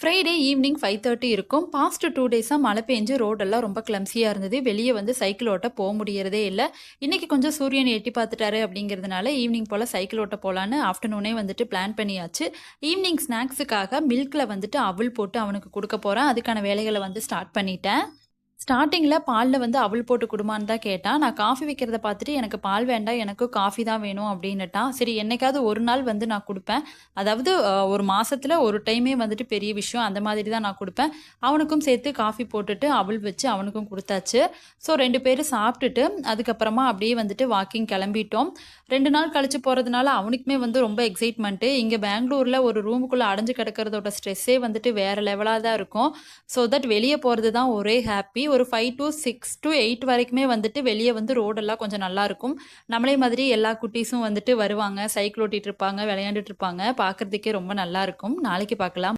Friday evening 5:30 இருக்கும். Past 2 டேஸா மழை பெஞ்சு ரோடெல்லாம் ரொம்ப கிளம்ஸியா இருந்தது. வெளிய வந்து சைக்கிள் ஓட்ட முடியறதே இல்ல. இன்னைக்கு கொஞ்சம் சூரியன் எட்டி பார்த்துட்டாரு அப்படிங்கிறதுனால ஈவினிங் போல சைக்கிள் ஓட்ட போலான்னு ஆஃப்டர்நூனே வந்துட்டு பிளான் பண்ணியாச்சு. ஈவினிங் ஸ்நாக்ஸுக்காக மில்க்ல வந்துட்டு அவல் போட்டு அவனுக்கு குடுக்க போறேன். அதுக்கான வேலைகள வந்து ஸ்டார்ட் பண்ணிட்டேன். ஸ்டார்ட்டிங்கில பால்ல வந்து அவல் போட்டு குடுமான்னு தான் கேட்டான். நான் காஃபி வைக்கிறத பார்த்துட்டு, "எனக்கு பால் வேண்டாம், எனக்கு காஃபி தான் வேணும்" அப்படின்னுட்டான். சரி என்னைக்காவது ஒரு நாள் வந்து நான் குடுப்பேன். அதாவது ஒரு மாசத்துல ஒரு டைமே வந்துட்டு பெரிய விஷயம். அந்த மாதிரி தான் நான் குடுப்பேன். அவனுக்கும் சேர்த்து காஃபி போட்டுட்டு, அவல் வச்சு அவனுக்கும் குடுத்தாச்சு. ஸோ 2 பேரும் சாப்பிட்டுட்டு, அதுக்கப்புறமா அப்படியே வந்துட்டு வாக்கிங் கிளம்பிட்டோம். 2 நாள் கழிச்சு போறதுனால அவனுக்குமே வந்து ரொம்ப எக்ஸைட்மெண்ட்டு. இங்க பெங்களூர்ல ஒரு ரூமுக்குள்ள அடைஞ்சு கிடக்கிறதோட ஸ்ட்ரெஸ்ஸே வந்துட்டு வேற லெவலா தான் இருக்கும். ஸோ தட் வெளிய போறது தான் ஒரே ஹேப்பி. ஒரு 5 டூ 6 டூ 8 வரைக்குமே வந்துட்டு வெளிய வந்து ரோடெல்லாம் கொஞ்சம் நல்லாருக்கும். நம்மளே மாதிரி எல்லா குட்டீஸும் வந்துட்டு வருவாங்க. சைக்கிள் ஓட்டிட்டு இருப்பாங்க, விளையாண்டுட்டு இருப்பாங்க. பார்க்கறதுக்கே ரொம்ப நல்லாருக்கும். நாளைக்கு பார்க்கலாம்.